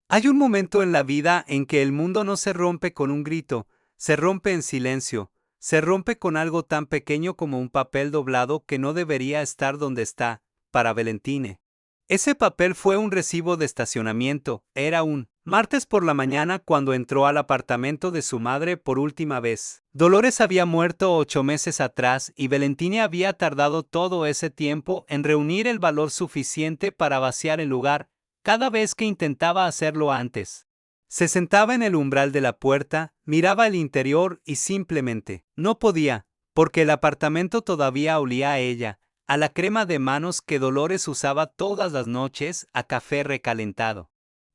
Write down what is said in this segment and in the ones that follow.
Hay un momento en la vida en que el mundo no se rompe con un grito, se rompe en silencio, se rompe con algo tan pequeño como un papel doblado que no debería estar donde está, para Valentine. Ese papel fue un recibo de estacionamiento, era un martes por la mañana cuando entró al apartamento de su madre por última vez. Dolores había muerto 8 meses atrás y Valentine había tardado todo ese tiempo en reunir el valor suficiente para vaciar el lugar, cada vez que intentaba hacerlo antes. Se sentaba en el umbral de la puerta, miraba el interior y simplemente no podía, porque el apartamento todavía olía a ella, a la crema de manos que Dolores usaba todas las noches, a café recalentado.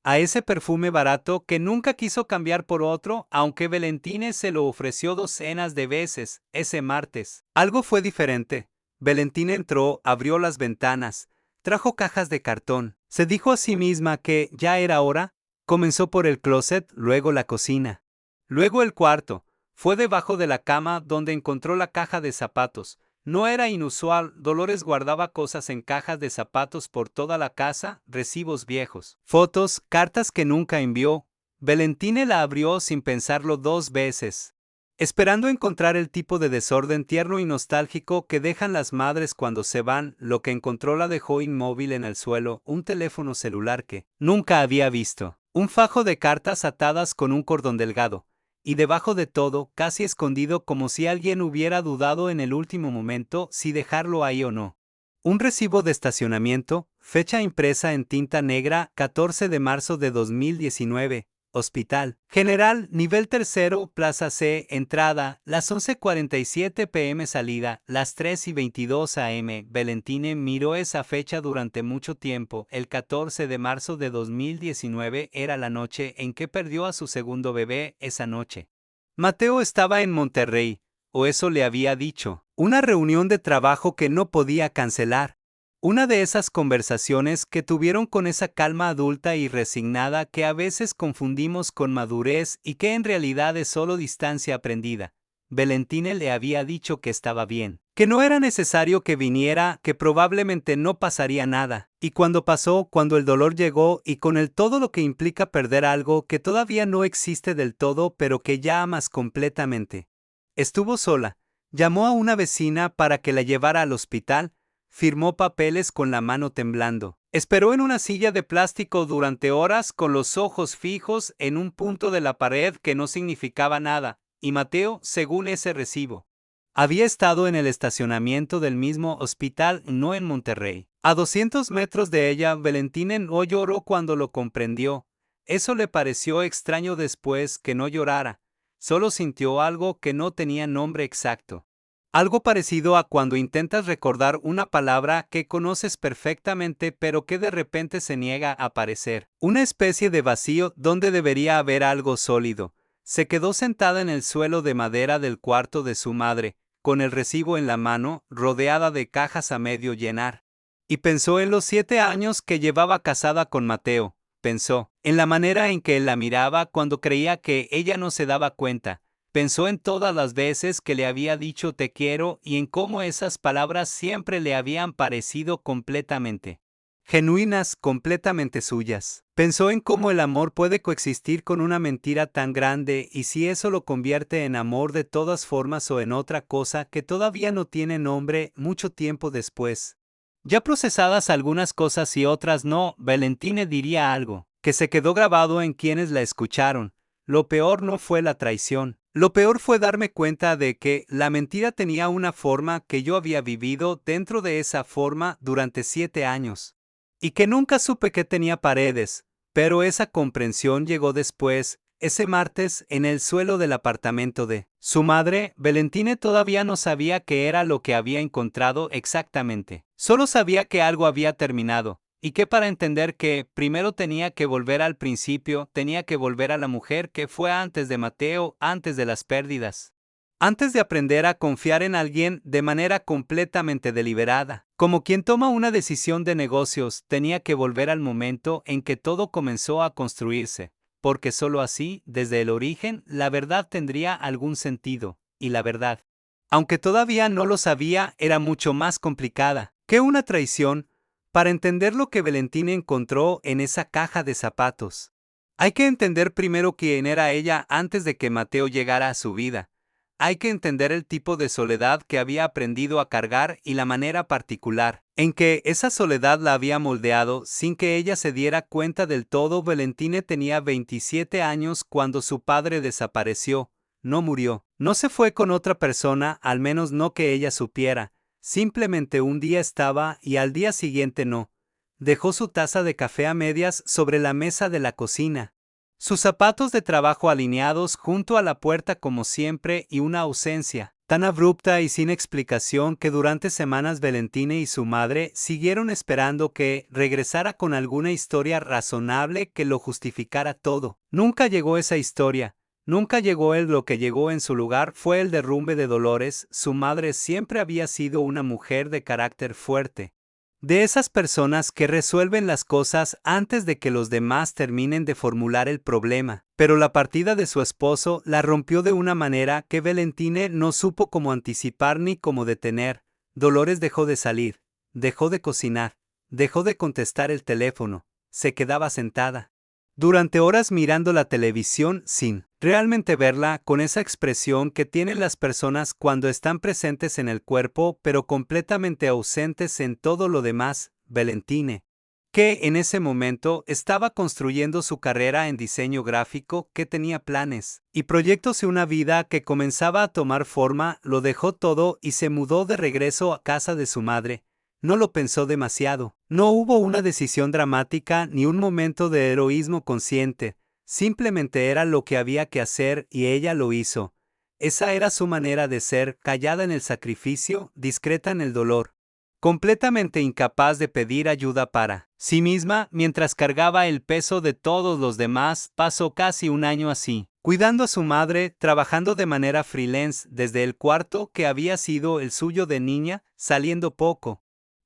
A ese perfume barato que nunca quiso cambiar por otro, aunque Valentine se lo ofreció docenas de veces, ese martes. Algo fue diferente. Valentine entró, abrió las ventanas, trajo cajas de cartón. Se dijo a sí misma que ya era hora. Comenzó por el closet, luego la cocina. Luego el cuarto. Fue debajo de la cama donde encontró la caja de zapatos. No era inusual, Dolores guardaba cosas en cajas de zapatos por toda la casa, recibos viejos, fotos, cartas que nunca envió. Valentine la abrió sin pensarlo 2 veces, esperando encontrar el tipo de desorden tierno y nostálgico que dejan las madres cuando se van. Lo que encontró la dejó inmóvil en el suelo, un teléfono celular que nunca había visto, un fajo de cartas atadas con un cordón delgado, y debajo de todo, casi escondido como si alguien hubiera dudado en el último momento si dejarlo ahí o no. Un recibo de estacionamiento, fecha impresa en tinta negra, 14 de marzo de 2019, Hospital General, nivel tercero, Plaza C, entrada, las 11:47 p.m. salida, las 3:22 a.m. Valentine miró esa fecha durante mucho tiempo. El 14 de marzo de 2019 era la noche en que perdió a su segundo bebé. Esa noche Mateo estaba en Monterrey, o eso le había dicho. Una reunión de trabajo que no podía cancelar. Una de esas conversaciones que tuvieron con esa calma adulta y resignada que a veces confundimos con madurez y que en realidad es solo distancia aprendida. Valentine le había dicho que estaba bien, que no era necesario que viniera, que probablemente no pasaría nada. Y cuando pasó, cuando el dolor llegó y con él todo lo que implica perder algo que todavía no existe del todo pero que ya amas completamente. Estuvo sola, llamó a una vecina para que la llevara al hospital, firmó papeles con la mano temblando. Esperó en una silla de plástico durante horas con los ojos fijos en un punto de la pared que no significaba nada, y Mateo, según ese recibo, había estado en el estacionamiento del mismo hospital, no en Monterrey. A 200 metros de ella, Valentine no lloró cuando lo comprendió. Eso le pareció extraño después que no llorara. Solo sintió algo que no tenía nombre exacto. Algo parecido a cuando intentas recordar una palabra que conoces perfectamente pero que de repente se niega a aparecer. Una especie de vacío donde debería haber algo sólido. Se quedó sentada en el suelo de madera del cuarto de su madre, con el recibo en la mano, rodeada de cajas a medio llenar. Y pensó en los 7 años que llevaba casada con Mateo. Pensó en la manera en que él la miraba cuando creía que ella no se daba cuenta. Pensó en todas las veces que le había dicho te quiero y en cómo esas palabras siempre le habían parecido completamente genuinas, completamente suyas. Pensó en cómo el amor puede coexistir con una mentira tan grande y si eso lo convierte en amor de todas formas o en otra cosa que todavía no tiene nombre mucho tiempo después. Ya procesadas algunas cosas y otras no, Valentine diría algo que se quedó grabado en quienes la escucharon. Lo peor no fue la traición. Lo peor fue darme cuenta de que la mentira tenía una forma que yo había vivido dentro de esa forma durante 7 años. Y que nunca supe que tenía paredes, pero esa comprensión llegó después, ese martes, en el suelo del apartamento de su madre. Valentine todavía no sabía qué era lo que había encontrado exactamente. Solo sabía que algo había terminado. Y que para entender que primero tenía que volver al principio, tenía que volver a la mujer que fue antes de Mateo, antes de las pérdidas. Antes de aprender a confiar en alguien de manera completamente deliberada. Como quien toma una decisión de negocios, tenía que volver al momento en que todo comenzó a construirse. Porque solo así, desde el origen, la verdad tendría algún sentido. Y la verdad, aunque todavía no lo sabía, era mucho más complicada que una traición. Para entender lo que Valentine encontró en esa caja de zapatos. Hay que entender primero quién era ella antes de que Mateo llegara a su vida. Hay que entender el tipo de soledad que había aprendido a cargar y la manera particular en que esa soledad la había moldeado sin que ella se diera cuenta del todo. Valentine tenía 27 años cuando su padre desapareció. No murió. No se fue con otra persona, al menos no que ella supiera. Simplemente un día estaba y al día siguiente no. Dejó su taza de café a medias sobre la mesa de la cocina. Sus zapatos de trabajo alineados junto a la puerta como siempre y una ausencia tan abrupta y sin explicación que durante semanas Valentine y su madre siguieron esperando que regresara con alguna historia razonable que lo justificara todo. Nunca llegó esa historia. Nunca llegó él. Lo que llegó en su lugar fue el derrumbe de Dolores. Su madre siempre había sido una mujer de carácter fuerte. De esas personas que resuelven las cosas antes de que los demás terminen de formular el problema. Pero la partida de su esposo la rompió de una manera que Valentine no supo cómo anticipar ni cómo detener. Dolores dejó de salir, dejó de cocinar, dejó de contestar el teléfono, se quedaba sentada durante horas mirando la televisión sin realmente verla, con esa expresión que tienen las personas cuando están presentes en el cuerpo pero completamente ausentes en todo lo demás. Valentine, que en ese momento estaba construyendo su carrera en diseño gráfico, que tenía planes y proyectos y una vida que comenzaba a tomar forma, lo dejó todo y se mudó de regreso a casa de su madre. No lo pensó demasiado. No hubo una decisión dramática ni un momento de heroísmo consciente. Simplemente era lo que había que hacer y ella lo hizo. Esa era su manera de ser, callada en el sacrificio, discreta en el dolor. Completamente incapaz de pedir ayuda para sí misma mientras cargaba el peso de todos los demás. Pasó casi un año así, cuidando a su madre, trabajando de manera freelance desde el cuarto que había sido el suyo de niña, saliendo poco.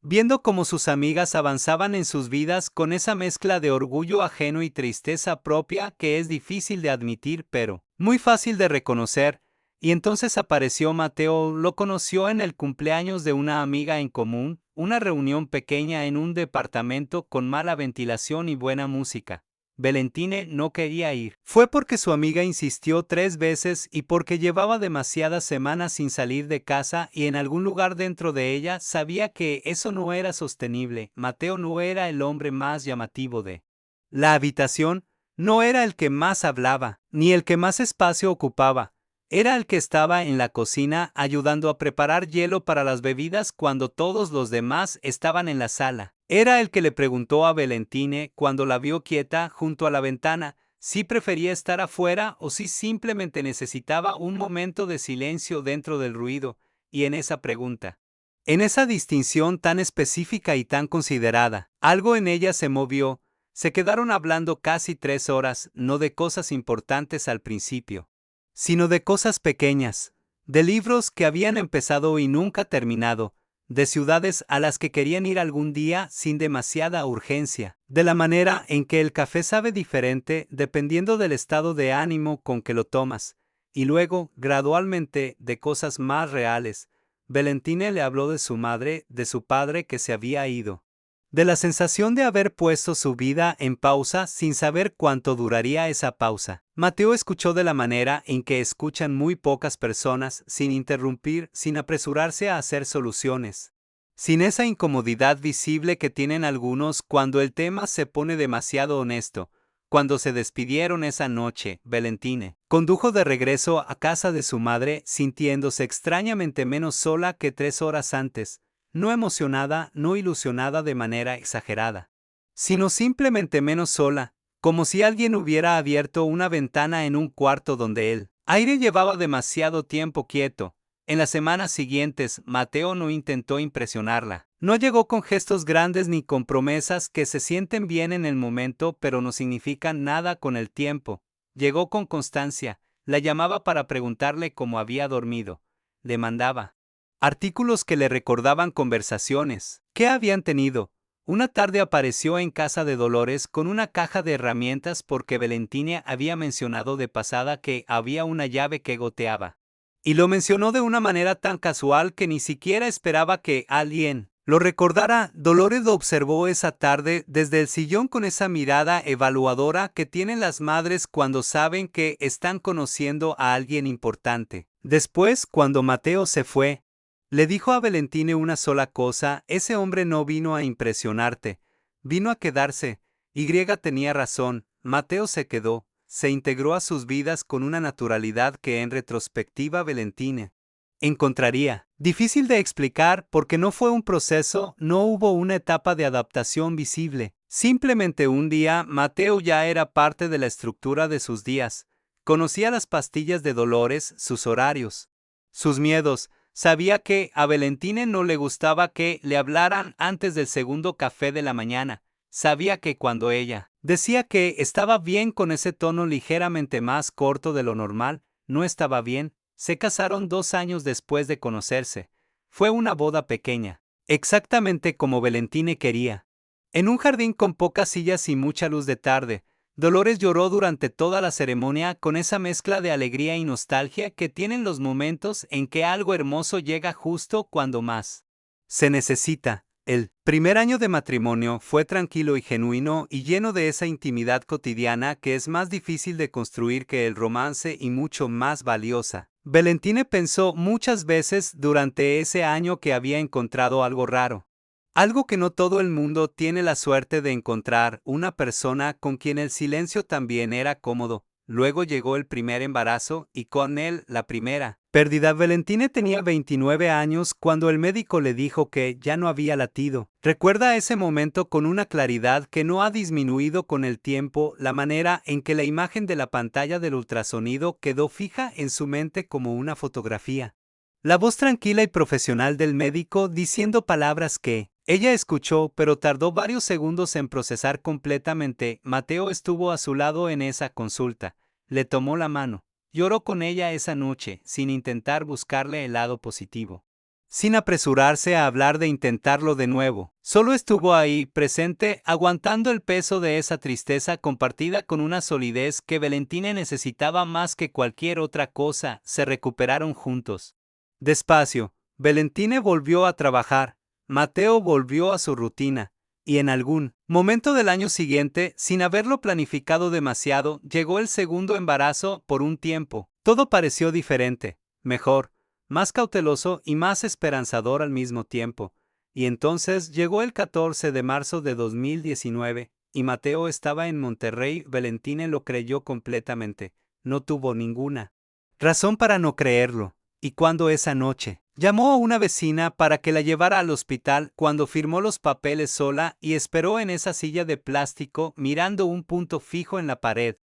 Viendo cómo sus amigas avanzaban en sus vidas con esa mezcla de orgullo ajeno y tristeza propia que es difícil de admitir pero muy fácil de reconocer, y entonces apareció Mateo. Lo conoció en el cumpleaños de una amiga en común, una reunión pequeña en un departamento con mala ventilación y buena música. Valentine no quería ir. Fue porque su amiga insistió 3 veces y porque llevaba demasiadas semanas sin salir de casa y en algún lugar dentro de ella sabía que eso no era sostenible. Mateo no era el hombre más llamativo de la habitación, no era el que más hablaba, ni el que más espacio ocupaba. Era el que estaba en la cocina ayudando a preparar hielo para las bebidas cuando todos los demás estaban en la sala. Era el que le preguntó a Valentine cuando la vio quieta junto a la ventana si prefería estar afuera o si simplemente necesitaba un momento de silencio dentro del ruido, y en esa pregunta, en esa distinción tan específica y tan considerada, algo en ella se movió. Se quedaron hablando casi 3 horas, no de cosas importantes al principio, sino de cosas pequeñas, de libros que habían empezado y nunca terminado, de ciudades a las que querían ir algún día sin demasiada urgencia, de la manera en que el café sabe diferente dependiendo del estado de ánimo con que lo tomas, y luego, gradualmente, de cosas más reales. Valentine le habló de su madre, de su padre que se había ido, de la sensación de haber puesto su vida en pausa sin saber cuánto duraría esa pausa. Mateo escuchó de la manera en que escuchan muy pocas personas, sin interrumpir, sin apresurarse a hacer soluciones, sin esa incomodidad visible que tienen algunos cuando el tema se pone demasiado honesto. Cuando se despidieron esa noche, Valentine condujo de regreso a casa de su madre, sintiéndose extrañamente menos sola que 3 horas antes. No emocionada, no ilusionada de manera exagerada, sino simplemente menos sola, como si alguien hubiera abierto una ventana en un cuarto donde el aire llevaba demasiado tiempo quieto. En las semanas siguientes, Mateo no intentó impresionarla. No llegó con gestos grandes ni con promesas que se sienten bien en el momento pero no significan nada con el tiempo. Llegó con constancia, la llamaba para preguntarle cómo había dormido, le mandaba artículos que le recordaban conversaciones que habían tenido. Una tarde apareció en casa de Dolores con una caja de herramientas porque Valentine había mencionado de pasada que había una llave que goteaba. Y lo mencionó de una manera tan casual que ni siquiera esperaba que alguien lo recordara, Dolores lo observó esa tarde desde el sillón con esa mirada evaluadora que tienen las madres cuando saben que están conociendo a alguien importante. Después, cuando Mateo se fue, le dijo a Valentine una sola cosa: ese hombre no vino a impresionarte, vino a quedarse. Y tenía razón, Mateo se quedó, se integró a sus vidas con una naturalidad que en retrospectiva Valentine encontraría difícil de explicar porque no fue un proceso, no hubo una etapa de adaptación visible. Simplemente un día Mateo ya era parte de la estructura de sus días. Conocía las pastillas de Dolores, sus horarios, sus miedos. Sabía que a Valentine no le gustaba que le hablaran antes del segundo café de la mañana. Sabía que cuando ella decía que estaba bien con ese tono ligeramente más corto de lo normal, no estaba bien. Se casaron 2 años después de conocerse. Fue una boda pequeña, exactamente como Valentine quería. En un jardín con pocas sillas y mucha luz de tarde, Dolores lloró durante toda la ceremonia con esa mezcla de alegría y nostalgia que tienen los momentos en que algo hermoso llega justo cuando más se necesita. El primer año de matrimonio fue tranquilo y genuino y lleno de esa intimidad cotidiana que es más difícil de construir que el romance y mucho más valiosa. Valentine pensó muchas veces durante ese año que había encontrado algo raro. Algo que no todo el mundo tiene la suerte de encontrar, una persona con quien el silencio también era cómodo. Luego llegó el primer embarazo y con él la primera pérdida. Valentine tenía 29 años cuando el médico le dijo que ya no había latido. Recuerda ese momento con una claridad que no ha disminuido con el tiempo, la manera en que la imagen de la pantalla del ultrasonido quedó fija en su mente como una fotografía. La voz tranquila y profesional del médico diciendo palabras que ella escuchó, pero tardó varios segundos en procesar completamente. Mateo estuvo a su lado en esa consulta. Le tomó la mano. Lloró con ella esa noche, sin intentar buscarle el lado positivo. Sin apresurarse a hablar de intentarlo de nuevo. Solo estuvo ahí, presente, aguantando el peso de esa tristeza compartida con una solidez que Valentine necesitaba más que cualquier otra cosa. Se recuperaron juntos. Despacio, Valentine volvió a trabajar. Mateo volvió a su rutina, y en algún momento del año siguiente, sin haberlo planificado demasiado, llegó el segundo embarazo por un tiempo. Todo pareció diferente, mejor, más cauteloso y más esperanzador al mismo tiempo. Y entonces llegó el 14 de marzo de 2019, y Mateo estaba en Monterrey. Valentine lo creyó completamente. No tuvo ninguna razón para no creerlo. Y cuando esa noche llamó a una vecina para que la llevara al hospital, cuando firmó los papeles sola y esperó en esa silla de plástico mirando un punto fijo en la pared,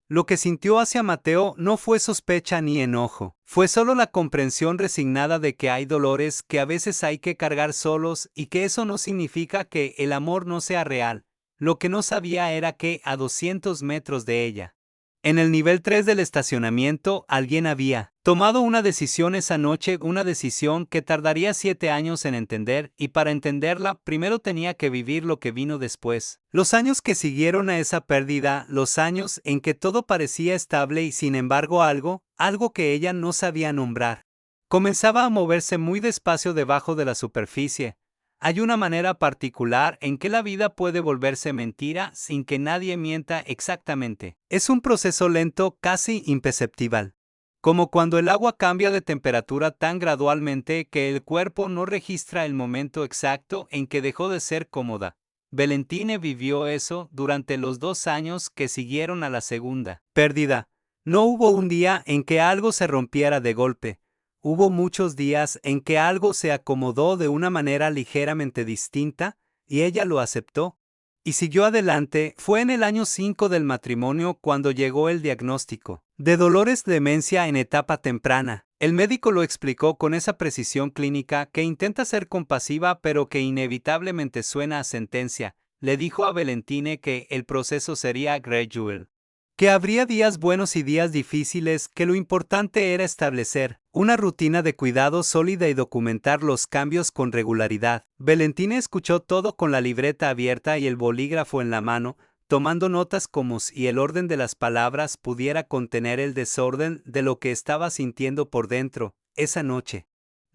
lo que sintió hacia Mateo no fue sospecha ni enojo, fue solo la comprensión resignada de que hay dolores que a veces hay que cargar solos y que eso no significa que el amor no sea real. Lo que no sabía era que a 200 metros de ella, en el nivel 3 del estacionamiento, alguien había tomado una decisión esa noche, una decisión que tardaría 7 años en entender, y para entenderla, primero tenía que vivir lo que vino después. Los años que siguieron a esa pérdida, los años en que todo parecía estable y sin embargo algo que ella no sabía nombrar, comenzaba a moverse muy despacio debajo de la superficie. Hay una manera particular en que la vida puede volverse mentira sin que nadie mienta exactamente. Es un proceso lento, casi imperceptible. Como cuando el agua cambia de temperatura tan gradualmente que el cuerpo no registra el momento exacto en que dejó de ser cómoda. Valentine vivió eso durante los 2 años que siguieron a la segunda pérdida. No hubo un día en que algo se rompiera de golpe. Hubo muchos días en que algo se acomodó de una manera ligeramente distinta, y ella lo aceptó. Y siguió adelante. Fue en el año 5 del matrimonio cuando llegó el diagnóstico de Dolores, demencia en etapa temprana. El médico lo explicó con esa precisión clínica que intenta ser compasiva pero que inevitablemente suena a sentencia. Le dijo a Valentine que el proceso sería gradual, que habría días buenos y días difíciles, que lo importante era establecer una rutina de cuidado sólida y documentar los cambios con regularidad. Valentine escuchó todo con la libreta abierta y el bolígrafo en la mano, tomando notas como si el orden de las palabras pudiera contener el desorden de lo que estaba sintiendo por dentro. Esa noche,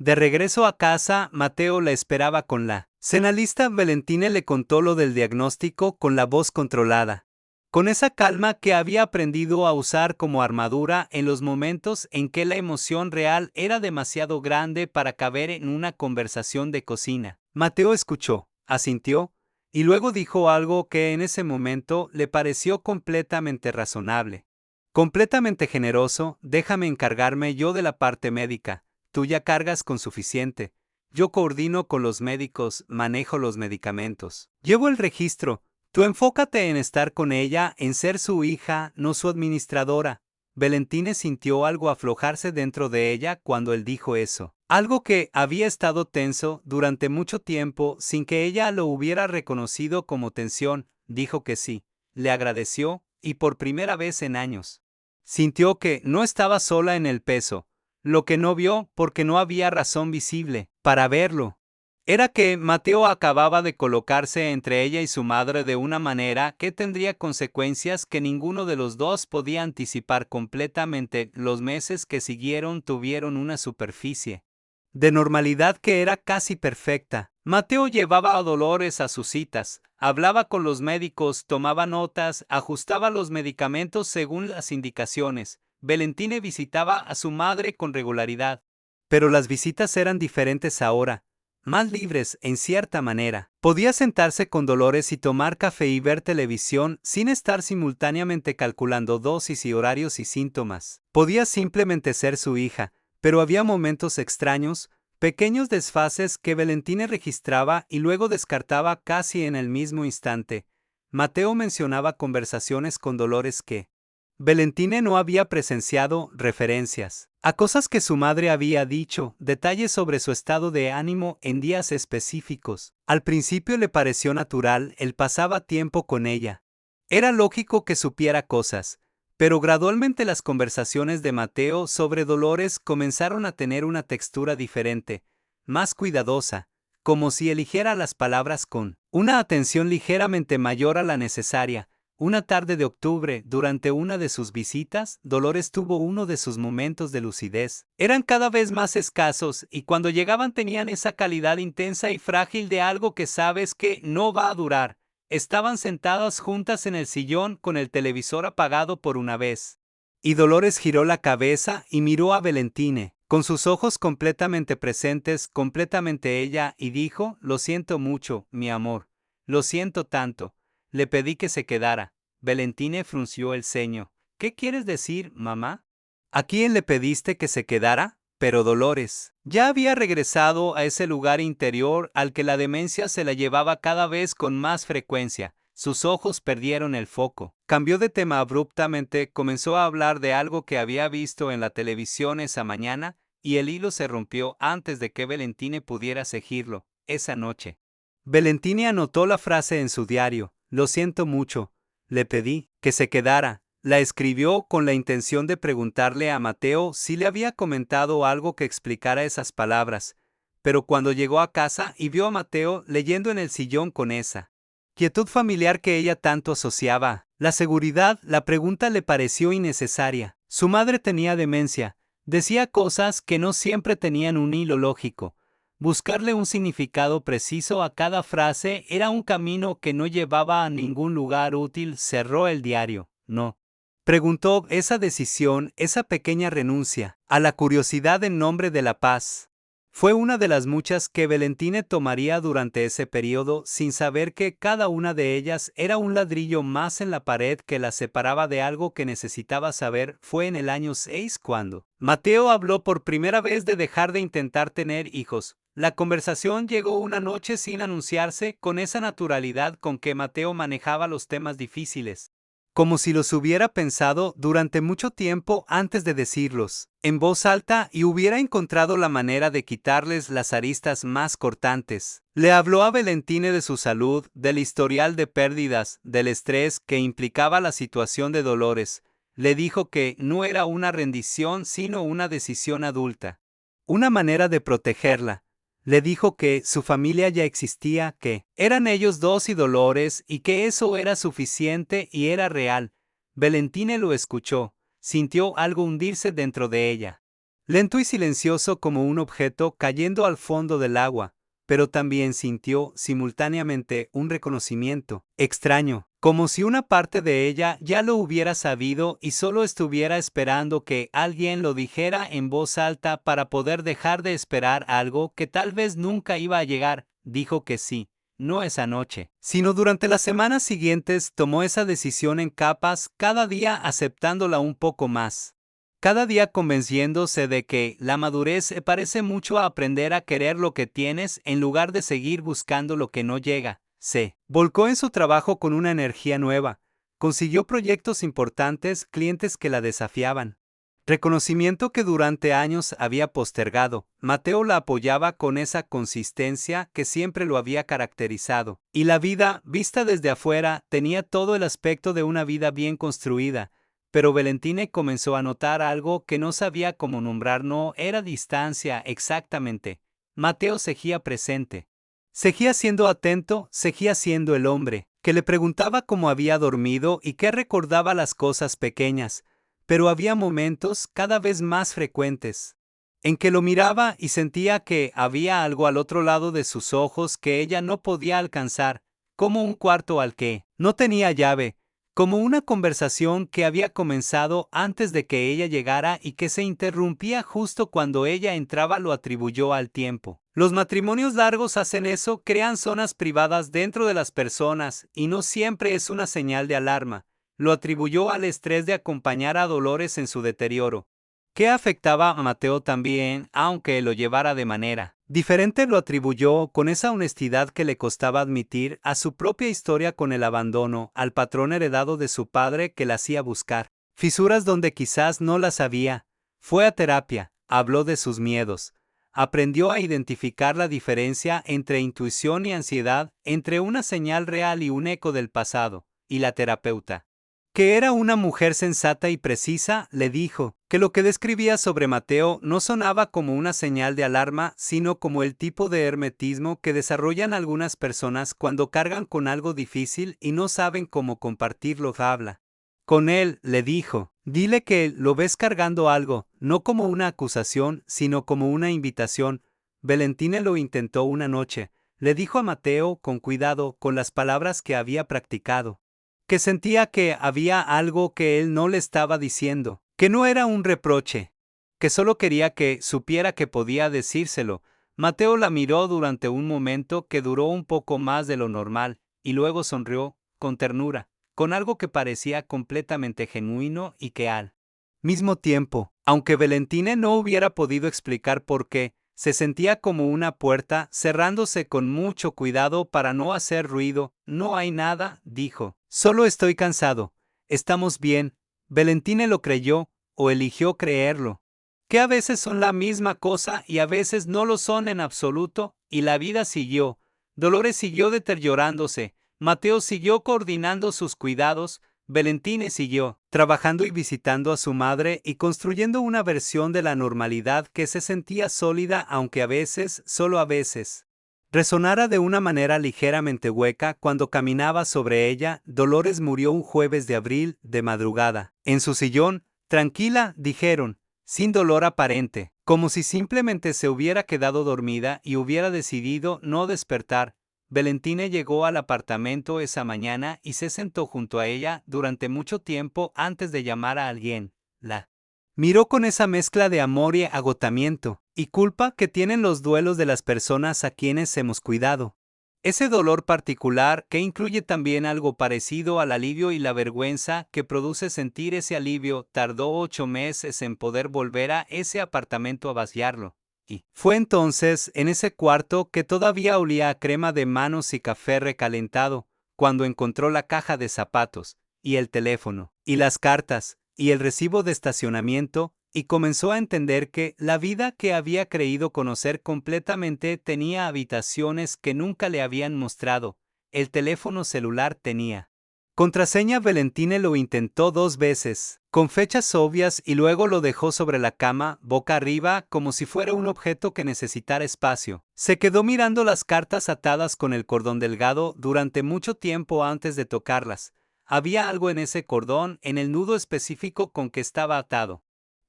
De regreso a casa, Mateo la esperaba con la cena lista. Valentine le contó lo del diagnóstico con la voz controlada, con esa calma que había aprendido a usar como armadura en los momentos en que la emoción real era demasiado grande para caber en una conversación de cocina. Mateo escuchó, asintió, y luego dijo algo que en ese momento le pareció completamente razonable. Completamente generoso: déjame encargarme yo de la parte médica, tú ya cargas con suficiente. Yo coordino con los médicos, manejo los medicamentos, llevo el registro. Tú enfócate en estar con ella, en ser su hija, no su administradora. Valentine sintió algo aflojarse dentro de ella cuando él dijo eso. Algo que había estado tenso durante mucho tiempo sin que ella lo hubiera reconocido como tensión. Dijo que sí, le agradeció, y por primera vez en años sintió que no estaba sola en el peso. Lo que no vio, porque no había razón visible para verlo, era que Mateo acababa de colocarse entre ella y su madre de una manera que tendría consecuencias que ninguno de los dos podía anticipar completamente. Los meses que siguieron tuvieron una superficie de normalidad que era casi perfecta. Mateo llevaba a Dolores a sus citas, hablaba con los médicos, tomaba notas, ajustaba los medicamentos según las indicaciones. Valentine visitaba a su madre con regularidad. Pero las visitas eran diferentes ahora, más libres en cierta manera. Podía sentarse con Dolores y tomar café y ver televisión sin estar simultáneamente calculando dosis y horarios y síntomas. Podía simplemente ser su hija, pero había momentos extraños, pequeños desfases que Valentine registraba y luego descartaba casi en el mismo instante. Mateo mencionaba conversaciones con Dolores que Valentine no había presenciado, referencias a cosas que su madre había dicho, detalles sobre su estado de ánimo en días específicos. Al principio le pareció natural, él pasaba tiempo con ella. Era lógico que supiera cosas, pero gradualmente las conversaciones de Mateo sobre Dolores comenzaron a tener una textura diferente, más cuidadosa, como si eligiera las palabras con una atención ligeramente mayor a la necesaria. Una tarde de octubre, durante una de sus visitas, Dolores tuvo uno de sus momentos de lucidez. Eran cada vez más escasos, y cuando llegaban tenían esa calidad intensa y frágil de algo que sabes que no va a durar. Estaban sentadas juntas en el sillón con el televisor apagado por una vez. Y Dolores giró la cabeza y miró a Valentine, con sus ojos completamente presentes, completamente ella, y dijo: lo siento mucho, mi amor. Lo siento tanto. Le pedí que se quedara. Valentine frunció el ceño. ¿Qué quieres decir, mamá? ¿A quién le pediste que se quedara? Pero Dolores ya había regresado a ese lugar interior al que la demencia se la llevaba cada vez con más frecuencia. Sus ojos perdieron el foco. Cambió de tema abruptamente, comenzó a hablar de algo que había visto en la televisión esa mañana, y el hilo se rompió antes de que Valentine pudiera seguirlo. Esa noche, Valentine anotó la frase en su diario. Lo siento mucho. Le pedí que se quedara. La escribió con la intención de preguntarle a Mateo si le había comentado algo que explicara esas palabras, pero cuando llegó a casa y vio a Mateo leyendo en el sillón con esa quietud familiar que ella tanto asociaba, la seguridad, la pregunta le pareció innecesaria. Su madre tenía demencia, decía cosas que no siempre tenían un hilo lógico. Buscarle un significado preciso a cada frase era un camino que no llevaba a ningún lugar útil. Cerró el diario. No. Preguntó: esa decisión, esa pequeña renuncia a la curiosidad en nombre de la paz, fue una de las muchas que Valentine tomaría durante ese periodo, sin saber que cada una de ellas era un ladrillo más en la pared que la separaba de algo que necesitaba saber. Fue en el año 6 cuando Mateo habló por primera vez de dejar de intentar tener hijos. La conversación llegó una noche sin anunciarse, con esa naturalidad con que Mateo manejaba los temas difíciles, como si los hubiera pensado durante mucho tiempo antes de decirlos en voz alta y hubiera encontrado la manera de quitarles las aristas más cortantes. Le habló a Valentine de su salud, del historial de pérdidas, del estrés que implicaba la situación de Dolores. Le dijo que no era una rendición sino una decisión adulta, una manera de protegerla. Le dijo que su familia ya existía, que eran ellos dos y Dolores, y que eso era suficiente y era real. Valentine lo escuchó, sintió algo hundirse dentro de ella. lento y silencioso como un objeto cayendo al fondo del agua, pero también sintió simultáneamente un reconocimiento extraño, como si una parte de ella ya lo hubiera sabido y solo estuviera esperando que alguien lo dijera en voz alta para poder dejar de esperar algo que tal vez nunca iba a llegar. Dijo que sí, no esa noche, sino durante las semanas siguientes tomó esa decisión en capas, cada día aceptándola un poco más. Cada día convenciéndose de que la madurez se parece mucho a aprender a querer lo que tienes en lugar de seguir buscando lo que no llega. Se volcó en su trabajo con una energía nueva. Consiguió proyectos importantes, clientes que la desafiaban. Reconocimiento que durante años había postergado. Mateo la apoyaba con esa consistencia que siempre lo había caracterizado. Y la vida, vista desde afuera, tenía todo el aspecto de una vida bien construida. Pero Valentine comenzó a notar algo que no sabía cómo nombrar. No era distancia exactamente. Mateo seguía presente. Seguía siendo atento, seguía siendo el hombre, que le preguntaba cómo había dormido y que recordaba las cosas pequeñas, pero había momentos cada vez más frecuentes en que lo miraba y sentía que había algo al otro lado de sus ojos que ella no podía alcanzar, como un cuarto al que no tenía llave, como una conversación que había comenzado antes de que ella llegara y que se interrumpía justo cuando ella entraba. Lo atribuyó al tiempo. Los matrimonios largos hacen eso, crean zonas privadas dentro de las personas y no siempre es una señal de alarma. Lo atribuyó al estrés de acompañar a Dolores en su deterioro, que afectaba a Mateo también, aunque lo llevara de manera diferente. Lo atribuyó, con esa honestidad que le costaba admitir, a su propia historia con el abandono, al patrón heredado de su padre que la hacía buscar fisuras donde quizás no las había. Fue a terapia, habló de sus miedos, aprendió a identificar la diferencia entre intuición y ansiedad, entre una señal real y un eco del pasado, y la terapeuta, que era una mujer sensata y precisa, le dijo que lo que describía sobre Mateo no sonaba como una señal de alarma, sino como el tipo de hermetismo que desarrollan algunas personas cuando cargan con algo difícil y no saben cómo compartirlo. Habla con él, le dijo, dile que lo ves cargando algo, no como una acusación, sino como una invitación. Valentine lo intentó una noche, le dijo a Mateo con cuidado, con las palabras que había practicado, que sentía que había algo que él no le estaba diciendo, que no era un reproche, que solo quería que supiera que podía decírselo. Mateo la miró durante un momento que duró un poco más de lo normal, y luego sonrió, con ternura, con algo que parecía completamente genuino y que al mismo tiempo, aunque Valentine no hubiera podido explicar por qué, se sentía como una puerta cerrándose con mucho cuidado para no hacer ruido. No hay nada, dijo. Solo estoy cansado. Estamos bien. Valentine lo creyó, o eligió creerlo. Que a veces son la misma cosa y a veces no lo son en absoluto, y la vida siguió. Dolores siguió deteriorándose. Mateo siguió coordinando sus cuidados. Valentine siguió trabajando y visitando a su madre y construyendo una versión de la normalidad que se sentía sólida, aunque a veces, solo a veces, resonara de una manera ligeramente hueca. Cuando caminaba sobre ella, Dolores murió un jueves de abril, de madrugada. En su sillón, tranquila, dijeron, sin dolor aparente, como si simplemente se hubiera quedado dormida y hubiera decidido no despertar. Valentine llegó al apartamento esa mañana y se sentó junto a ella durante mucho tiempo antes de llamar a alguien. La miró con esa mezcla de amor y agotamiento y culpa que tienen los duelos de las personas a quienes hemos cuidado. Ese dolor particular que incluye también algo parecido al alivio y la vergüenza que produce sentir ese alivio. Tardó 8 meses en poder volver a ese apartamento a vaciarlo. Y fue entonces, en ese cuarto que todavía olía a crema de manos y café recalentado, cuando encontró la caja de zapatos, y el teléfono, y las cartas, y el recibo de estacionamiento, y comenzó a entender que la vida que había creído conocer completamente tenía habitaciones que nunca le habían mostrado. El teléfono celular tenía contraseña. Valentine lo intentó 2 veces, con fechas obvias, y luego lo dejó sobre la cama, boca arriba, como si fuera un objeto que necesitara espacio. Se quedó mirando las cartas atadas con el cordón delgado durante mucho tiempo antes de tocarlas. Había algo en ese cordón, en el nudo específico con que estaba atado,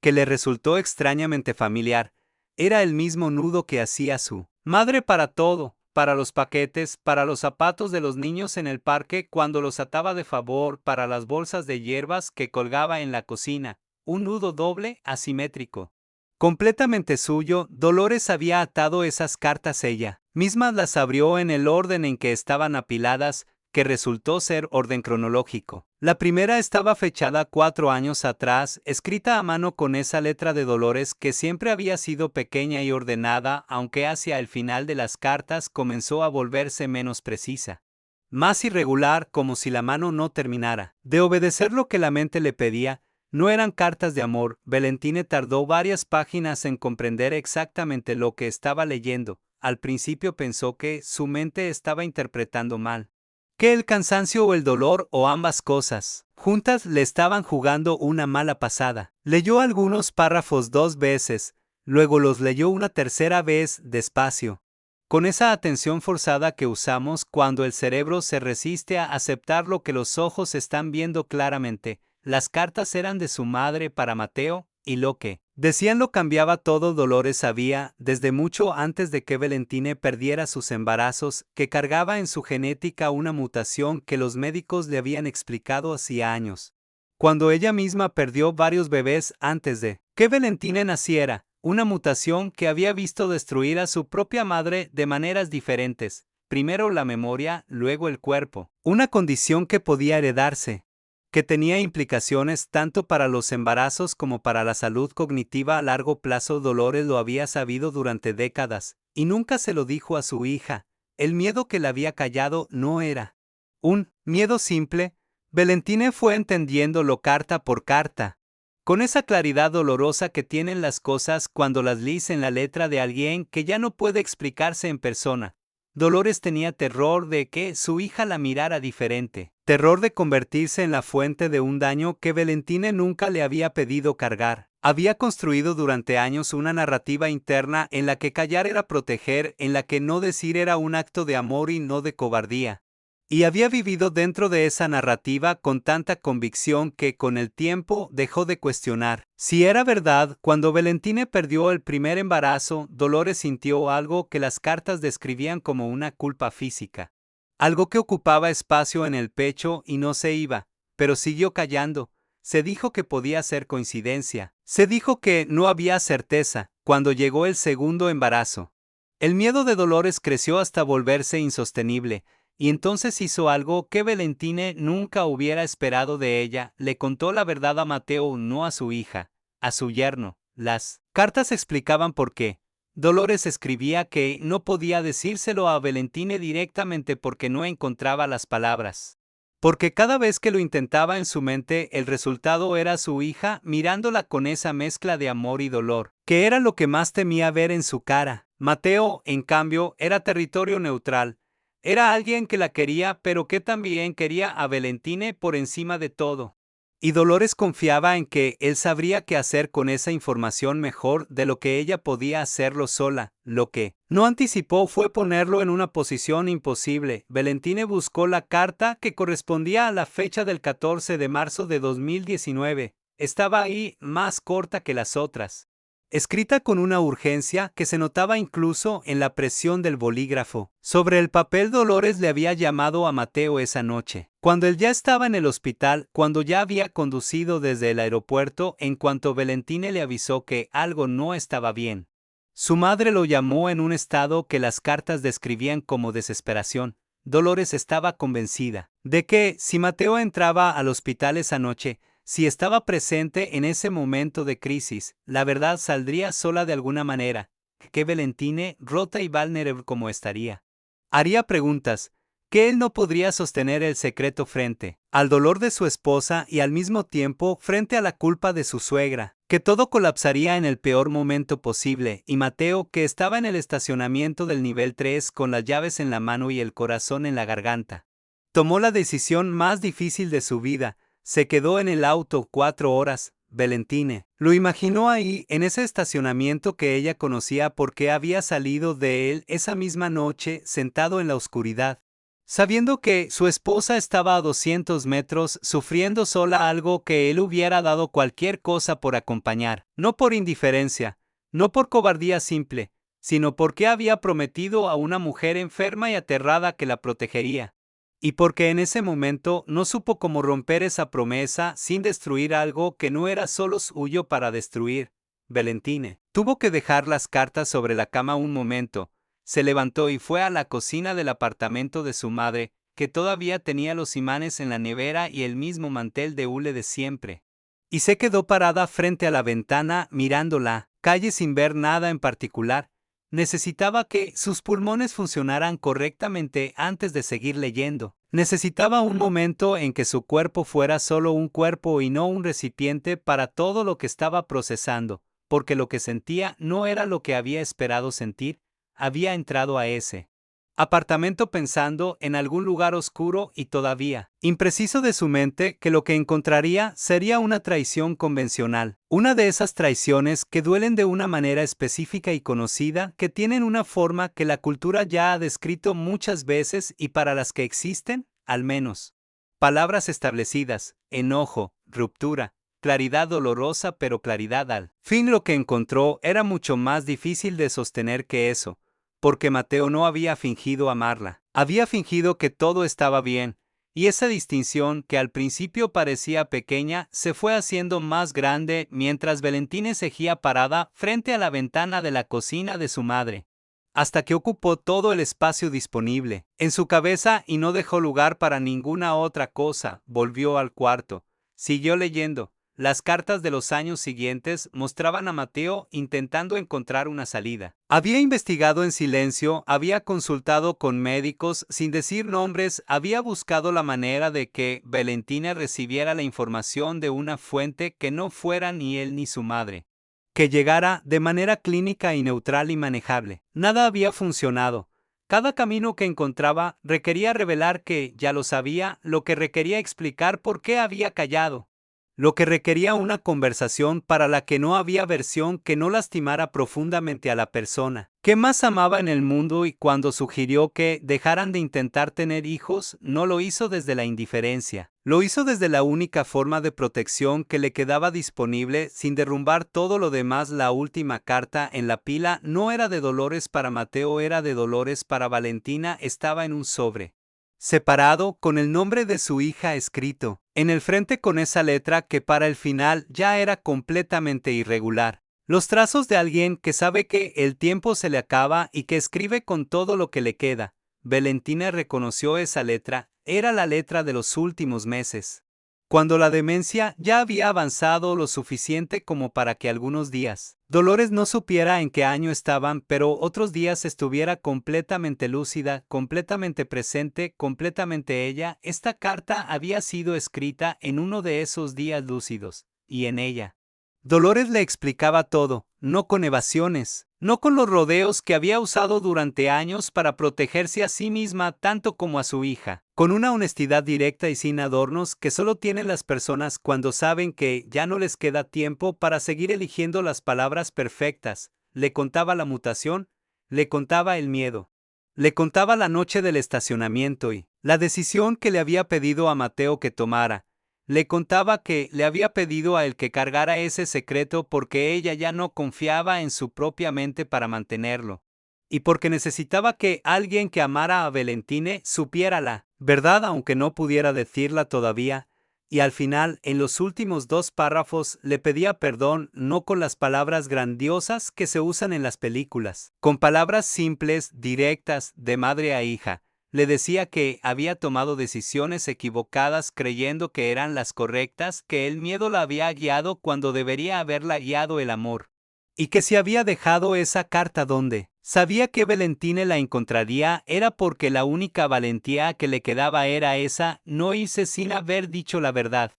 que le resultó extrañamente familiar. Era el mismo nudo que hacía su madre para todo, para los paquetes, para los zapatos de los niños en el parque cuando los ataba de favor, para las bolsas de hierbas que colgaba en la cocina, un nudo doble, asimétrico. Completamente suyo, Dolores había atado esas cartas ella misma las abrió en el orden en que estaban apiladas, que resultó ser orden cronológico. La primera estaba fechada 4 años atrás, escrita a mano con esa letra de Dolores que siempre había sido pequeña y ordenada, aunque hacia el final de las cartas comenzó a volverse menos precisa. Más irregular, como si la mano no terminara de obedecer lo que la mente le pedía. No eran cartas de amor. Valentine tardó varias páginas en comprender exactamente lo que estaba leyendo. Al principio pensó que su mente estaba interpretando mal, que el cansancio o el dolor o ambas cosas juntas le estaban jugando una mala pasada. Leyó algunos párrafos 2 veces, luego los leyó una tercera vez despacio, con esa atención forzada que usamos cuando el cerebro se resiste a aceptar lo que los ojos están viendo claramente. Las cartas eran de su madre para Mateo, y lo que decían lo cambiaba todo. Dolores sabía, desde mucho antes de que Valentine perdiera sus embarazos, que cargaba en su genética una mutación que los médicos le habían explicado hacía años. Cuando ella misma perdió varios bebés antes de que Valentine naciera, una mutación que había visto destruir a su propia madre de maneras diferentes, primero la memoria, luego el cuerpo, una condición que podía heredarse, que tenía implicaciones tanto para los embarazos como para la salud cognitiva a largo plazo. Dolores lo había sabido durante décadas, y nunca se lo dijo a su hija. El miedo que la había callado no era un miedo simple. Valentine fue entendiéndolo carta por carta, con esa claridad dolorosa que tienen las cosas cuando las lees en la letra de alguien que ya no puede explicarse en persona. Dolores tenía terror de que su hija la mirara diferente, terror de convertirse en la fuente de un daño que Valentine nunca le había pedido cargar. Había construido durante años una narrativa interna en la que callar era proteger, en la que no decir era un acto de amor y no de cobardía. Y había vivido dentro de esa narrativa con tanta convicción que con el tiempo dejó de cuestionar si era verdad. Cuando Valentine perdió el primer embarazo, Dolores sintió algo que las cartas describían como una culpa física. Algo que ocupaba espacio en el pecho y no se iba, pero siguió callando. Se dijo que podía ser coincidencia. Se dijo que no había certeza. Cuando llegó el segundo embarazo, el miedo de Dolores creció hasta volverse insostenible. Y entonces hizo algo que Valentine nunca hubiera esperado de ella. Le contó la verdad a Mateo, no a su hija, a su yerno. Las cartas explicaban por qué. Dolores escribía que no podía decírselo a Valentine directamente porque no encontraba las palabras. Porque cada vez que lo intentaba en su mente, el resultado era su hija mirándola con esa mezcla de amor y dolor, que era lo que más temía ver en su cara. Mateo, en cambio, era territorio neutral. Era alguien que la quería, pero que también quería a Valentine por encima de todo. Y Dolores confiaba en que él sabría qué hacer con esa información mejor de lo que ella podía hacerlo sola. Lo que no anticipó fue ponerlo en una posición imposible. Valentine buscó la carta que correspondía a la fecha del 14 de marzo de 2019. Estaba ahí, más corta que las otras, escrita con una urgencia que se notaba incluso en la presión del bolígrafo. Sobre el papel Dolores le había llamado a Mateo esa noche, cuando él ya estaba en el hospital, cuando ya había conducido desde el aeropuerto, en cuanto Valentine le avisó que algo no estaba bien. Su madre lo llamó en un estado que las cartas describían como desesperación. Dolores estaba convencida de que, si Mateo entraba al hospital esa noche, si estaba presente en ese momento de crisis, la verdad saldría sola de alguna manera. Que Valentine, rota y vulnerable como estaría, haría preguntas, que él no podría sostener el secreto frente al dolor de su esposa y al mismo tiempo frente a la culpa de su suegra, que todo colapsaría en el peor momento posible, y Mateo, que estaba en el estacionamiento del nivel 3 con las llaves en la mano y el corazón en la garganta, tomó la decisión más difícil de su vida. Se quedó en el auto 4 horas. Valentine lo imaginó ahí, en ese estacionamiento que ella conocía porque había salido de él esa misma noche, sentado en la oscuridad, sabiendo que su esposa estaba a 200 metros sufriendo sola algo que él hubiera dado cualquier cosa por acompañar, no por indiferencia, no por cobardía simple, sino porque había prometido a una mujer enferma y aterrada que la protegería. Y porque en ese momento no supo cómo romper esa promesa sin destruir algo que no era solo suyo para destruir. Valentine tuvo que dejar las cartas sobre la cama un momento. Se levantó y fue a la cocina del apartamento de su madre, que todavía tenía los imanes en la nevera y el mismo mantel de hule de siempre. Y se quedó parada frente a la ventana mirando la calle sin ver nada en particular. Necesitaba que sus pulmones funcionaran correctamente antes de seguir leyendo. Necesitaba un momento en que su cuerpo fuera solo un cuerpo y no un recipiente para todo lo que estaba procesando, porque lo que sentía no era lo que había esperado sentir. Había entrado a ese apartamento pensando en algún lugar oscuro y todavía impreciso de su mente que lo que encontraría sería una traición convencional, una de esas traiciones que duelen de una manera específica y conocida, que tienen una forma que la cultura ya ha descrito muchas veces y para las que existen, al menos, palabras establecidas: enojo, ruptura, claridad dolorosa, pero claridad al fin. Lo que encontró era mucho más difícil de sostener que eso, porque Mateo no había fingido amarla. Había fingido que todo estaba bien, y esa distinción, que al principio parecía pequeña, se fue haciendo más grande mientras Valentine seguía parada frente a la ventana de la cocina de su madre, hasta que ocupó todo el espacio disponible en su cabeza y no dejó lugar para ninguna otra cosa. Volvió al cuarto. Siguió leyendo. Las cartas de los años siguientes mostraban a Mateo intentando encontrar una salida. Había investigado en silencio, había consultado con médicos sin decir nombres, había buscado la manera de que Valentina recibiera la información de una fuente que no fuera ni él ni su madre, que llegara de manera clínica y neutral y manejable. Nada había funcionado. Cada camino que encontraba requería revelar que ya lo sabía, lo que requería explicar por qué había callado, lo que requería una conversación para la que no había versión que no lastimara profundamente a la persona que más amaba en el mundo. Y cuando sugirió que dejaran de intentar tener hijos, no lo hizo desde la indiferencia. Lo hizo desde la única forma de protección que le quedaba disponible, sin derrumbar todo lo demás. La última carta en la pila no era de Dolores para Mateo, era de Dolores para Valentina. Estaba en un sobre separado, con el nombre de su hija escrito en el frente con esa letra que para el final ya era completamente irregular. Los trazos de alguien que sabe que el tiempo se le acaba y que escribe con todo lo que le queda. Valentina reconoció esa letra, era la letra de los últimos meses, cuando la demencia ya había avanzado lo suficiente como para que algunos días Dolores no supiera en qué año estaban, pero otros días estuviera completamente lúcida, completamente presente, completamente ella. Esta carta había sido escrita en uno de esos días lúcidos, y en ella Dolores le explicaba todo, no con evasiones, no con los rodeos que había usado durante años para protegerse a sí misma tanto como a su hija, con una honestidad directa y sin adornos que solo tienen las personas cuando saben que ya no les queda tiempo para seguir eligiendo las palabras perfectas. Le contaba la mutación, le contaba el miedo, le contaba la noche del estacionamiento y la decisión que le había pedido a Mateo que tomara. Le contaba que le había pedido a él que cargara ese secreto porque ella ya no confiaba en su propia mente para mantenerlo, y porque necesitaba que alguien que amara a Valentine supiera la verdad aunque no pudiera decirla todavía. Y al final, en los últimos 2 párrafos, le pedía perdón, no con las palabras grandiosas que se usan en las películas, con palabras simples, directas, de madre a hija. Le decía que había tomado decisiones equivocadas creyendo que eran las correctas, que el miedo la había guiado cuando debería haberla guiado el amor, y que si había dejado esa carta donde sabía que Valentine la encontraría era porque la única valentía que le quedaba era esa: no irse sin haber dicho la verdad,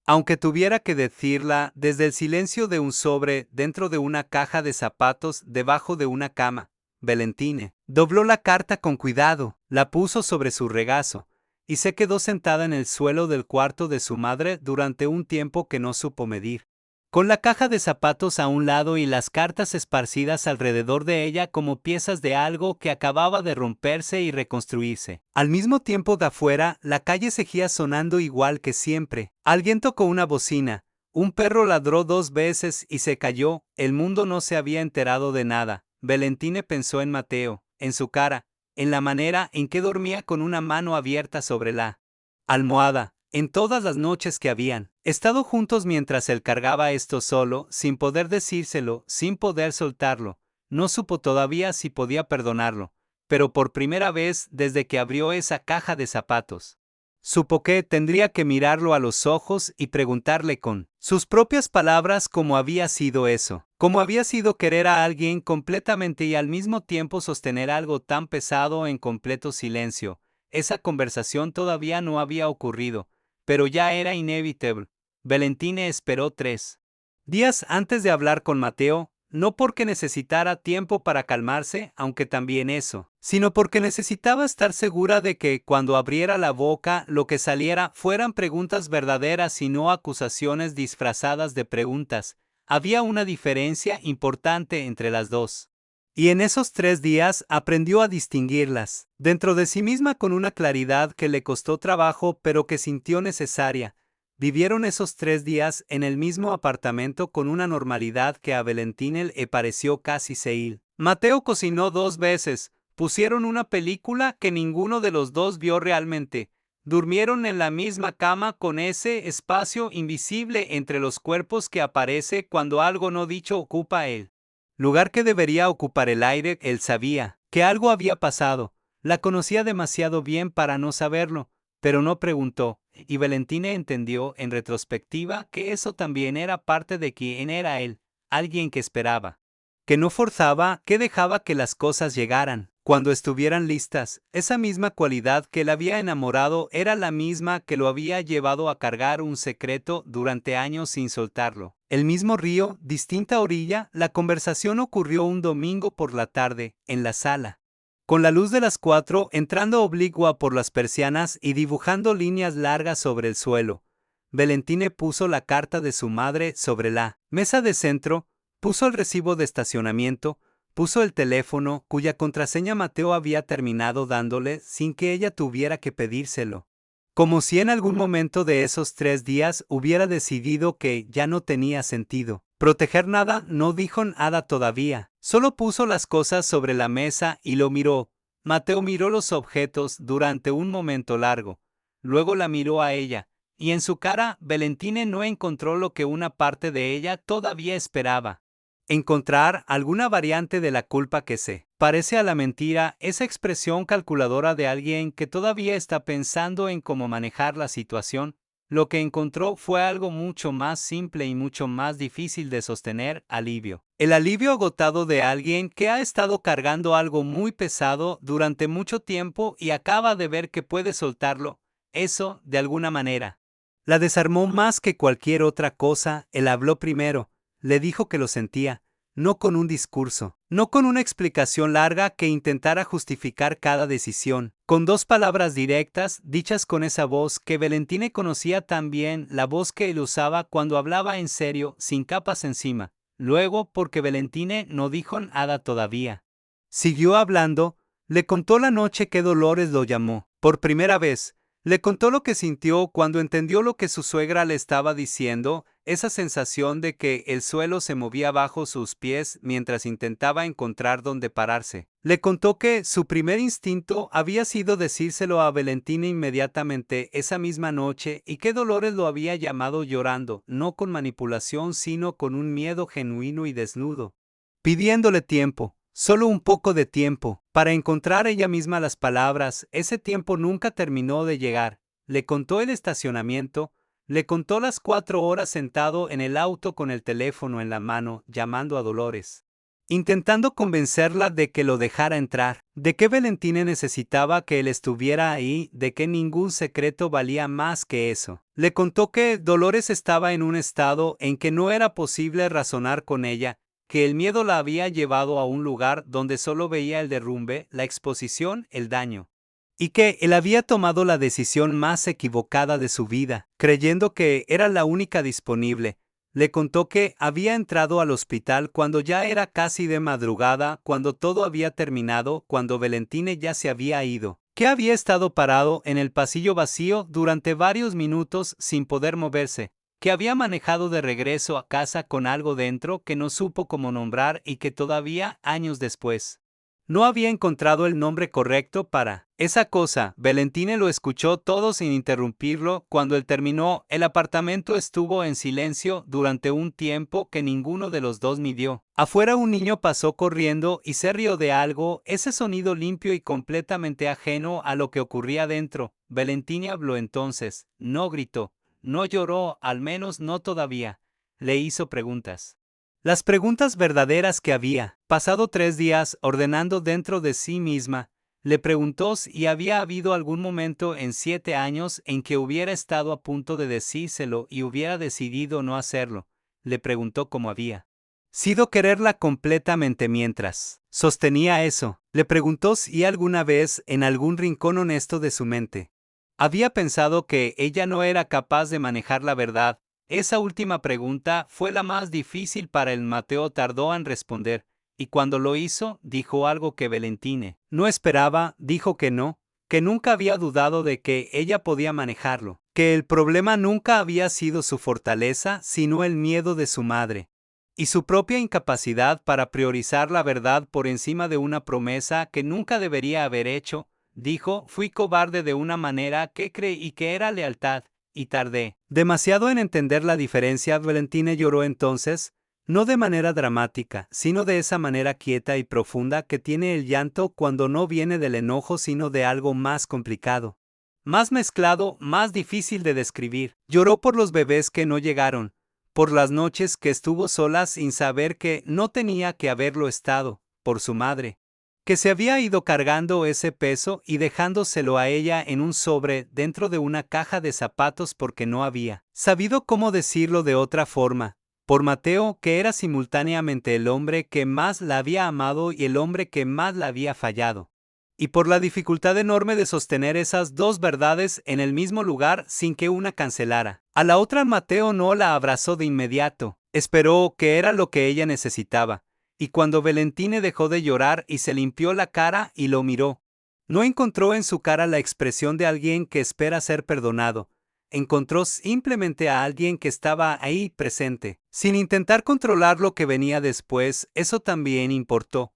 aunque tuviera que decirla desde el silencio de un sobre, dentro de una caja de zapatos, debajo de una cama. Valentine dobló la carta con cuidado, la puso sobre su regazo, y se quedó sentada en el suelo del cuarto de su madre durante un tiempo que no supo medir. con la caja de zapatos a un lado y las cartas esparcidas alrededor de ella como piezas de algo que acababa de romperse y reconstruirse. Al mismo tiempo de afuera, la calle seguía sonando igual que siempre. Alguien tocó una bocina. Un perro ladró 2 veces y se cayó. El mundo no se había enterado de nada. Valentine pensó en Mateo, en su cara, en la manera en que dormía con una mano abierta sobre la almohada, en todas las noches que habían estado juntos mientras él cargaba esto solo, sin poder decírselo, sin poder soltarlo. No supo todavía si podía perdonarlo, pero por primera vez desde que abrió esa caja de zapatos, supo que tendría que mirarlo a los ojos y preguntarle con sus propias palabras cómo había sido eso, cómo había sido querer a alguien completamente y al mismo tiempo sostener algo tan pesado en completo silencio. Esa conversación todavía no había ocurrido, pero ya era inevitable. Valentine esperó 3 días antes de hablar con Mateo, no porque necesitara tiempo para calmarse, aunque también eso, sino porque necesitaba estar segura de que cuando abriera la boca lo que saliera fueran preguntas verdaderas y no acusaciones disfrazadas de preguntas. Había una diferencia importante entre las dos. Y en esos 3 días aprendió a distinguirlas, dentro de sí misma con una claridad que le costó trabajo pero que sintió necesaria. Vivieron esos 3 días en el mismo apartamento con una normalidad que a Valentine le pareció casi seil. Mateo cocinó 2 veces, pusieron una película que ninguno de los dos vio realmente. Durmieron en la misma cama con ese espacio invisible entre los cuerpos que aparece cuando algo no dicho ocupa el lugar que debería ocupar el aire. Él sabía que algo había pasado. La conocía demasiado bien para no saberlo, pero no preguntó, y Valentine entendió en retrospectiva que eso también era parte de quién era él, alguien que esperaba, que no forzaba, que dejaba que las cosas llegaran cuando estuvieran listas. Esa misma cualidad que le había enamorado era la misma que lo había llevado a cargar un secreto durante años sin soltarlo. El mismo río, distinta orilla. La conversación ocurrió un domingo por la tarde, en la sala, con la luz de las 4 entrando oblicua por las persianas y dibujando líneas largas sobre el suelo. Valentine puso la carta de su madre sobre la mesa de centro, puso el recibo de estacionamiento, puso el teléfono, cuya contraseña Mateo había terminado dándole sin que ella tuviera que pedírselo. Como si en algún momento de esos 3 días hubiera decidido que ya no tenía sentido proteger nada. No dijo nada todavía, solo puso las cosas sobre la mesa y lo miró. Mateo miró los objetos durante un momento largo, luego la miró a ella, y en su cara Valentine no encontró lo que una parte de ella todavía esperaba. Encontrar alguna variante de la culpa que se parece a la mentira, esa expresión calculadora de alguien que todavía está pensando en cómo manejar la situación. Lo que encontró fue algo mucho más simple y mucho más difícil de sostener: alivio. El alivio agotado de alguien que ha estado cargando algo muy pesado durante mucho tiempo y acaba de ver que puede soltarlo. Eso, de alguna manera, la desarmó más que cualquier otra cosa. Él habló primero. Le dijo que lo sentía, no con un discurso, no con una explicación larga que intentara justificar cada decisión, con 2 palabras directas, dichas con esa voz que Valentine conocía tan bien, la voz que él usaba cuando hablaba en serio, sin capas encima. Luego, porque Valentine no dijo nada todavía, siguió hablando, le contó la noche que Dolores lo llamó por primera vez. Le contó lo que sintió cuando entendió lo que su suegra le estaba diciendo, esa sensación de que el suelo se movía bajo sus pies mientras intentaba encontrar dónde pararse. Le contó que su primer instinto había sido decírselo a Valentine inmediatamente esa misma noche y que Dolores lo había llamado llorando, no con manipulación sino con un miedo genuino y desnudo, pidiéndole tiempo. Solo un poco de tiempo, para encontrar ella misma las palabras. Ese tiempo nunca terminó de llegar. Le contó el estacionamiento, le contó las 4 horas sentado en el auto con el teléfono en la mano, llamando a Dolores, intentando convencerla de que lo dejara entrar, de que Valentine necesitaba que él estuviera ahí, de que ningún secreto valía más que eso. Le contó que Dolores estaba en un estado en que no era posible razonar con ella, que el miedo la había llevado a un lugar donde solo veía el derrumbe, la exposición, el daño, y que él había tomado la decisión más equivocada de su vida, creyendo que era la única disponible. Le contó que había entrado al hospital cuando ya era casi de madrugada, cuando todo había terminado, cuando Valentine ya se había ido, que había estado parado en el pasillo vacío durante varios minutos sin poder moverse, que había manejado de regreso a casa con algo dentro que no supo cómo nombrar y que todavía, años después, no había encontrado el nombre correcto para esa cosa. Valentine lo escuchó todo sin interrumpirlo. Cuando él terminó, el apartamento estuvo en silencio durante un tiempo que ninguno de los dos midió. Afuera un niño pasó corriendo y se rió de algo, ese sonido limpio y completamente ajeno a lo que ocurría dentro. Valentine habló entonces, no gritó, no lloró, al menos no todavía. Le hizo preguntas. Las preguntas verdaderas que había pasado 3 días ordenando dentro de sí misma. Le preguntó si había habido algún momento en 7 años en que hubiera estado a punto de decírselo y hubiera decidido no hacerlo. Le preguntó cómo había sido quererla completamente mientras sostenía eso. Le preguntó si alguna vez, en algún rincón honesto de su mente, había pensado que ella no era capaz de manejar la verdad. Esa última pregunta fue la más difícil para él. Mateo tardó en responder, y cuando lo hizo, dijo algo que Valentine no esperaba. Dijo que no, que nunca había dudado de que ella podía manejarlo, que el problema nunca había sido su fortaleza, sino el miedo de su madre, y su propia incapacidad para priorizar la verdad por encima de una promesa que nunca debería haber hecho. Dijo, fui cobarde de una manera que creí que era lealtad, y tardé demasiado en entender la diferencia. Valentine lloró entonces, no de manera dramática, sino de esa manera quieta y profunda que tiene el llanto cuando no viene del enojo sino de algo más complicado, más mezclado, más difícil de describir. Lloró por los bebés que no llegaron, por las noches que estuvo sola sin saber que no tenía que haberlo estado, por su madre, que se había ido cargando ese peso y dejándoselo a ella en un sobre dentro de una caja de zapatos porque no había sabido cómo decirlo de otra forma, por Mateo, que era simultáneamente el hombre que más la había amado y el hombre que más la había fallado, y por la dificultad enorme de sostener esas dos verdades en el mismo lugar sin que una cancelara a la otra. Mateo no la abrazó de inmediato, esperó, que era lo que ella necesitaba. Y cuando Valentine dejó de llorar y se limpió la cara y lo miró, no encontró en su cara la expresión de alguien que espera ser perdonado. Encontró simplemente a alguien que estaba ahí presente, sin intentar controlar lo que venía después. Eso también importó.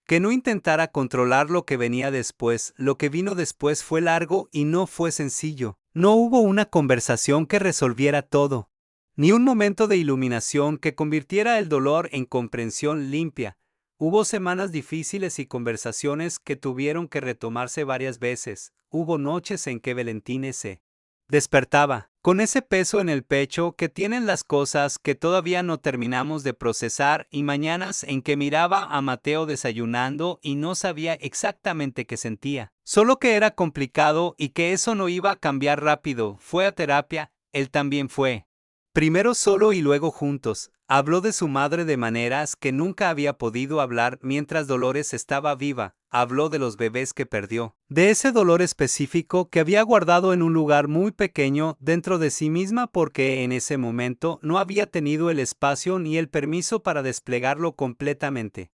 Que no intentara controlar lo que venía después. Lo que vino después fue largo y no fue sencillo. No hubo una conversación que resolviera todo, ni un momento de iluminación que convirtiera el dolor en comprensión limpia. Hubo semanas difíciles y conversaciones que tuvieron que retomarse varias veces. Hubo noches en que Valentine se despertaba con ese peso en el pecho que tienen las cosas que todavía no terminamos de procesar, y mañanas en que miraba a Mateo desayunando y no sabía exactamente qué sentía, solo que era complicado y que eso no iba a cambiar rápido. Fue a terapia, él también fue. Primero solo y luego juntos. Habló de su madre de maneras que nunca había podido hablar mientras Dolores estaba viva. Habló de los bebés que perdió, de ese dolor específico que había guardado en un lugar muy pequeño dentro de sí misma porque en ese momento no había tenido el espacio ni el permiso para desplegarlo completamente.